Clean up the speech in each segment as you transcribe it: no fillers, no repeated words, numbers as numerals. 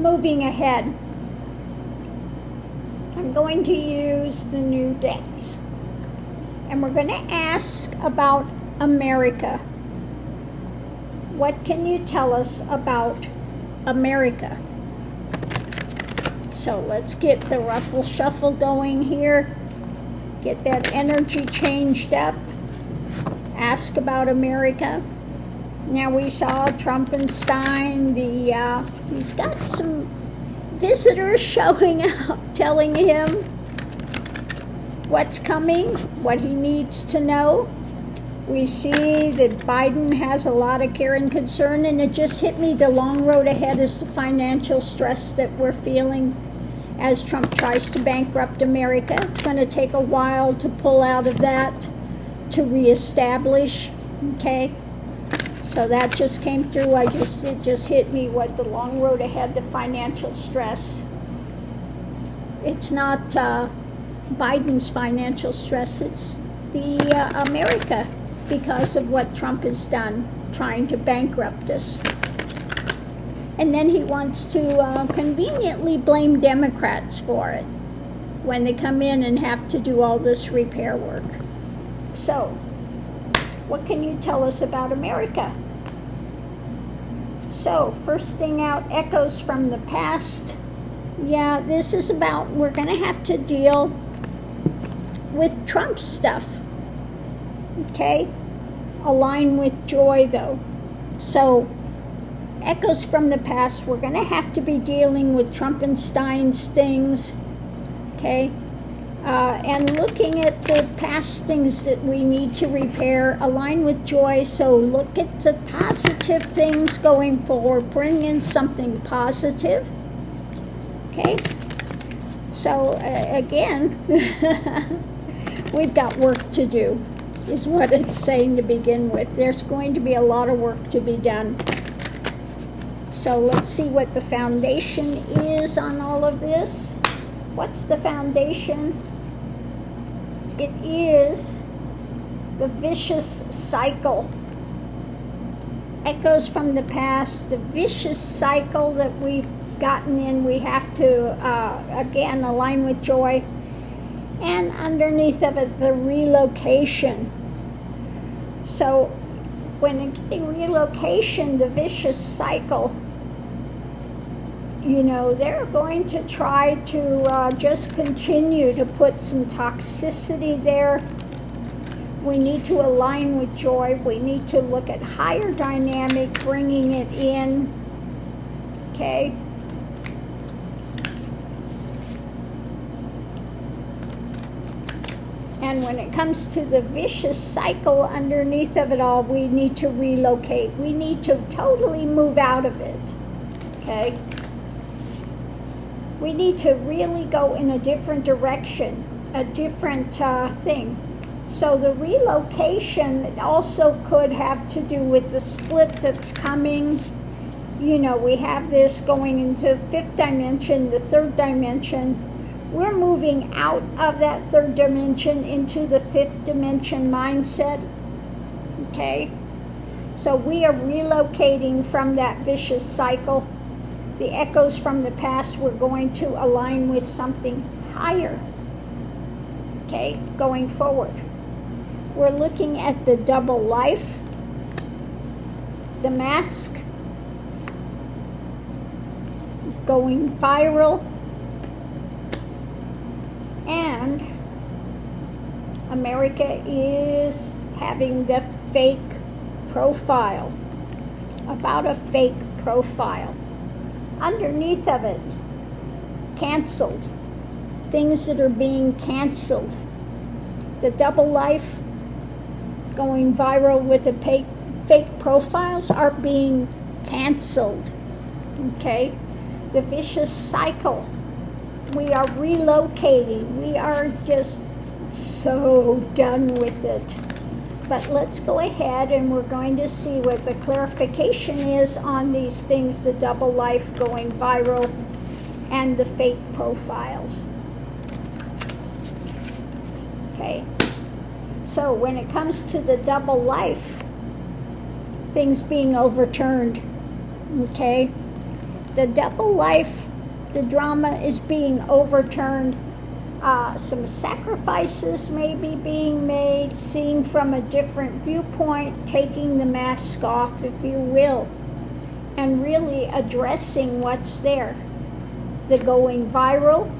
moving ahead, I'm going to use the new decks. And we're going to ask about America. What can you tell us about America? So let's get the ruffle shuffle going here. Get that energy changed up. Ask about America. Now we saw Trumpenstein. He's got some visitors showing up, telling him what's coming, what he needs to know. We see that Biden has a lot of care and concern, and it just hit me, the long road ahead is the financial stress that we're feeling as Trump tries to bankrupt America. It's going to take a while to pull out of that, to reestablish, okay? So that just came through. It just hit me what the long road ahead, the financial stress. It's not Biden's financial stress, it's the America, because of what Trump has done, trying to bankrupt us. And then he wants to conveniently blame Democrats for it when they come in and have to do all this repair work. So, what can you tell us about America? So, first thing out, echoes from the past. Yeah, this is about, we're going to have to deal with Trump's stuff. Okay? Align with joy, though. So, echoes from the past, we're going to have to be dealing with Trumpenstein's things. Okay? And looking at the past things that we need to repair, align with joy. So look at the positive things going forward. Bring in something positive. Okay? So again, we've got work to do, is what it's saying to begin with. There's going to be a lot of work to be done. So let's see what the foundation is on all of this. What's the foundation? It is the vicious cycle. Echoes from the past, the vicious cycle that we've gotten in. We have to, again, align with joy. And underneath of it, the relocation. So when in relocation, the vicious cycle, you know, they're going to try to just continue to put some toxicity there. We need to align with joy. We need to look at higher dynamic, bringing it in. Okay? And when it comes to the vicious cycle underneath of it all, we need to relocate. We need to totally move out of it. Okay? We need to really go in a different direction, a different thing. So the relocation also could have to do with the split that's coming. You know, we have this going into fifth dimension, the third dimension. We're moving out of that third dimension into the fifth dimension mindset. Okay? So we are relocating from that vicious cycle. The echoes from the past, we're going to align with something higher, okay, going forward. We're looking at the double life, the mask, going viral, and America is having the fake profile, about a fake profile. Underneath of it, canceled. Things that are being canceled. The double life, going viral with the fake profiles, are being canceled. Okay? The vicious cycle. We are relocating. We are just so done with it. But let's go ahead and we're going to see what the clarification is on these things, the double life going viral and the fake profiles. Okay, so when it comes to the double life, things being overturned, okay, The double life, the drama is being overturned. Some sacrifices may be being made, seeing from a different viewpoint, taking the mask off, if you will, and really addressing what's there. The going viral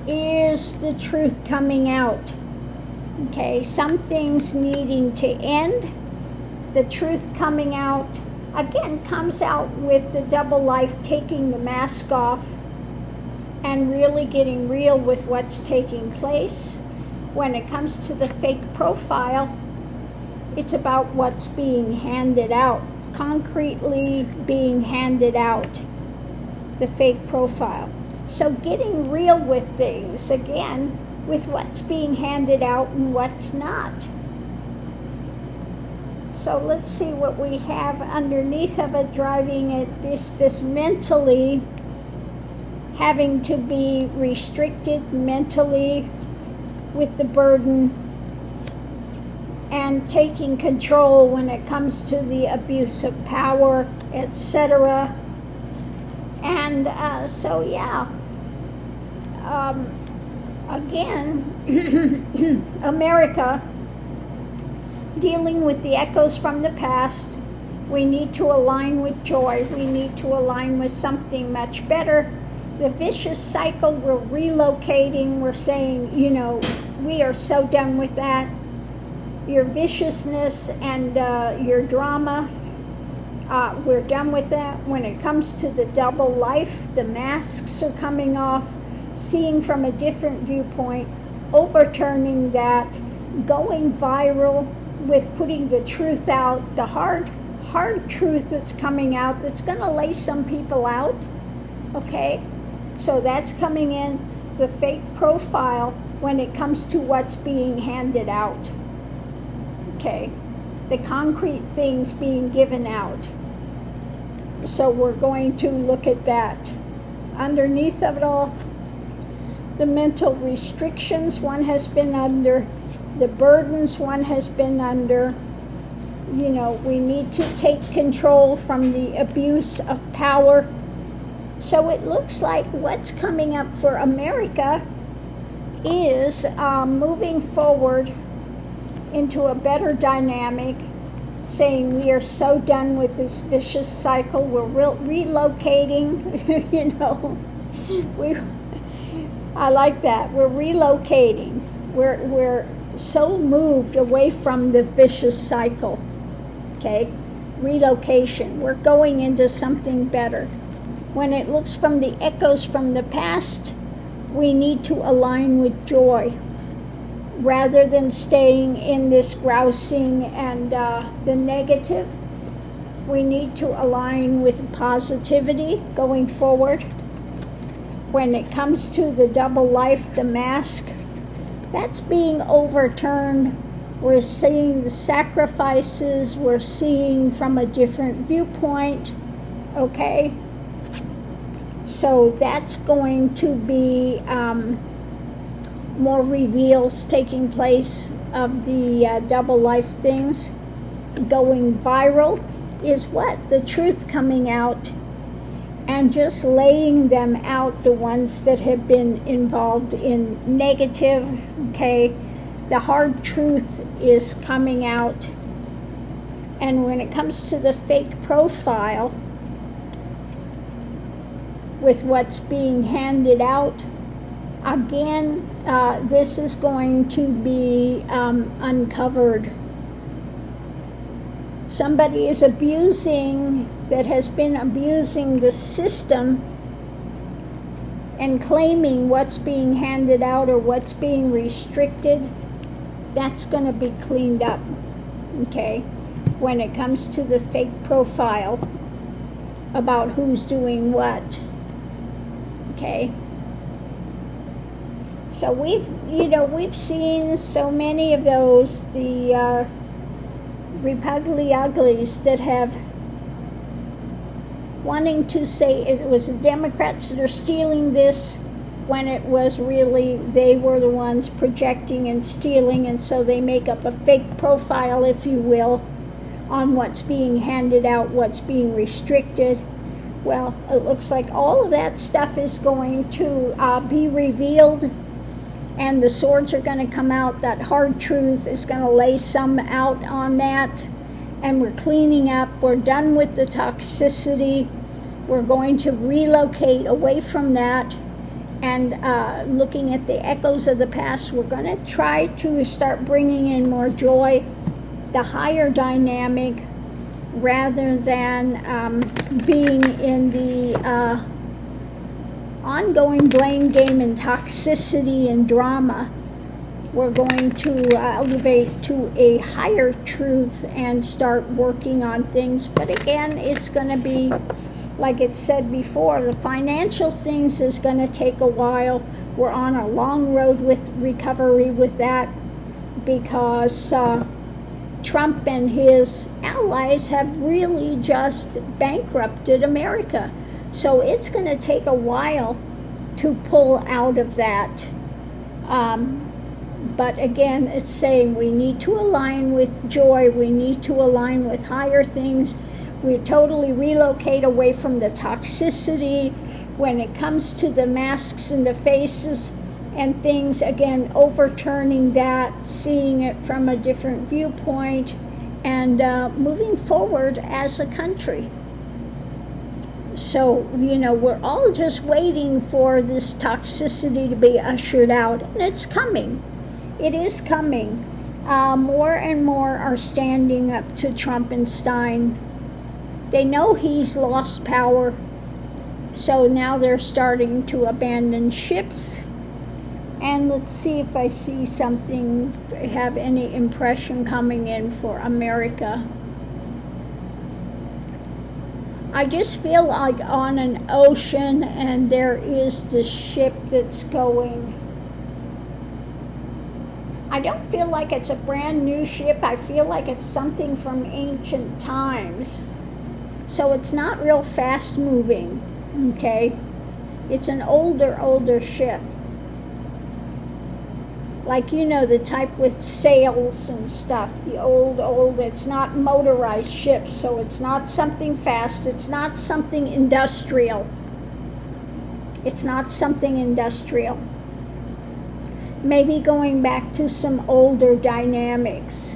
is the truth coming out. Okay, some things needing to end. The truth coming out, again, comes out with the double life taking the mask off and really getting real with what's taking place. When it comes to the fake profile, it's about what's being handed out, concretely being handed out, the fake profile. So getting real with things, again, with what's being handed out and what's not. So let's see what we have underneath of it, driving it, this mentally, having to be restricted mentally with the burden and taking control when it comes to the abuse of power, etc. And so yeah, again, America, dealing with the echoes from the past. We need to align with joy. We need to align with something much better. The vicious cycle, we're relocating. We're saying, you know, we are so done with that. Your viciousness and your drama, we're done with that. When it comes to the double life, the masks are coming off, seeing from a different viewpoint, overturning that, going viral with putting the truth out, the hard truth that's coming out, that's going to lay some people out, okay? So that's coming in, the fake profile when it comes to what's being handed out, okay? The concrete things being given out. So we're going to look at that. Underneath of it all, the mental restrictions one has been under, the burdens one has been under. You know, we need to take control from the abuse of power. So it looks like what's coming up for America is moving forward into a better dynamic, saying we are so done with this vicious cycle. We're relocating, you know. I like that. We're relocating. We're so moved away from the vicious cycle. Okay? Relocation. We're going into something better. When it looks from the echoes from the past, we need to align with joy rather than staying in this grousing and the negative. We need to align with positivity going forward. When it comes to the double life, the mask, that's being overturned. We're seeing the sacrifices, we're seeing from a different viewpoint, okay? So that's going to be more reveals taking place of the double life things. Going viral is what? The truth coming out and just laying them out, the ones that have been involved in negative, okay? The hard truth is coming out. And when it comes to the fake profile, with what's being handed out, again, this is going to be uncovered. Somebody is abusing, that has been abusing the system and claiming what's being handed out or what's being restricted. That's going to be cleaned up, okay? When it comes to the fake profile about who's doing what, okay? So we've seen so many of those, the repugly uglies that have wanting to say it was the Democrats that are stealing this, when it was really they were the ones projecting and stealing, and so they make up a fake profile, if you will, on what's being handed out, what's being restricted. Well, it looks like all of that stuff is going to be revealed, and the swords are going to come out. That hard truth is going to lay some out on that, and we're cleaning up. We're done with the toxicity. We're going to relocate away from that, and looking at the echoes of the past, we're going to try to start bringing in more joy, the higher dynamic, rather than being in the ongoing blame game and toxicity and drama. We're going to elevate to a higher truth and start working on things. But again, it's going to be, like it said before, the financial things is going to take a while. We're on a long road with recovery with that, because Trump and his allies have really just bankrupted America. So it's going to take a while to pull out of that. But again, it's saying we need to align with joy. We need to align with higher things. We totally relocate away from the toxicity when it comes to the masks and the faces and things. Again, overturning that, seeing it from a different viewpoint, and moving forward as a country. So, we're all just waiting for this toxicity to be ushered out, and it's coming. It is coming. More and more are standing up to Trump and Stein. They know he's lost power, so now they're starting to abandon ships. And let's see if I see something, have any impression coming in for America. I just feel like on an ocean, and there is this ship that's going. I don't feel like it's a brand new ship. I feel like it's something from ancient times. So it's not real fast moving, okay? It's an older ship. Like, the type with sails and stuff, the old, it's not motorized ships, so it's not something fast, it's not something industrial. It's not something industrial. Maybe going back to some older dynamics.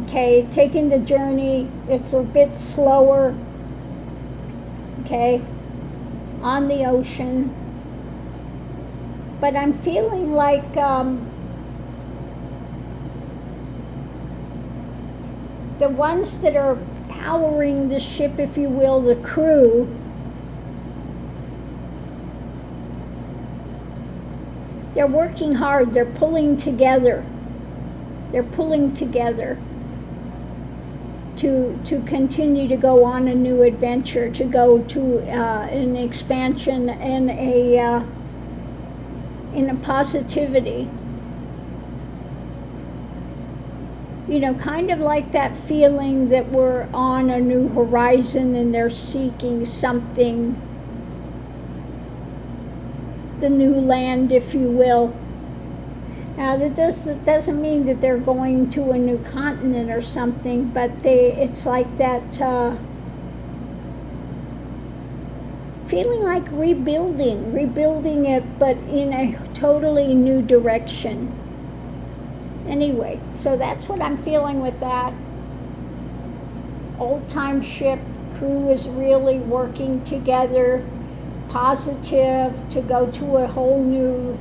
Okay, taking the journey, it's a bit slower, okay, on the ocean. But I'm feeling like the ones that are powering the ship, if you will, the crew, they're working hard, they're pulling together. They're pulling together to continue to go on a new adventure, to go to an expansion and in a positivity. Kind of like that feeling that we're on a new horizon and they're seeking something, the new land, if you will. Now, that doesn't mean that they're going to a new continent or something, but it's like that feeling like rebuilding it, but in a totally new direction. Anyway, so that's what I'm feeling with that. Old-time ship, crew is really working together, positive, to go to a whole new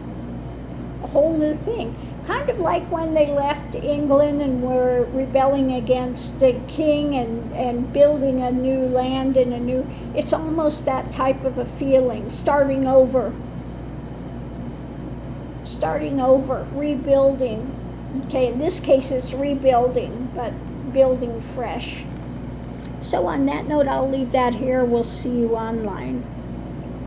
thing. Kind of like when they left England and were rebelling against the king and building a new land and it's almost that type of a feeling, starting over, rebuilding. Okay, in this case it's rebuilding, but building fresh. So on that note, I'll leave that here. We'll see you online.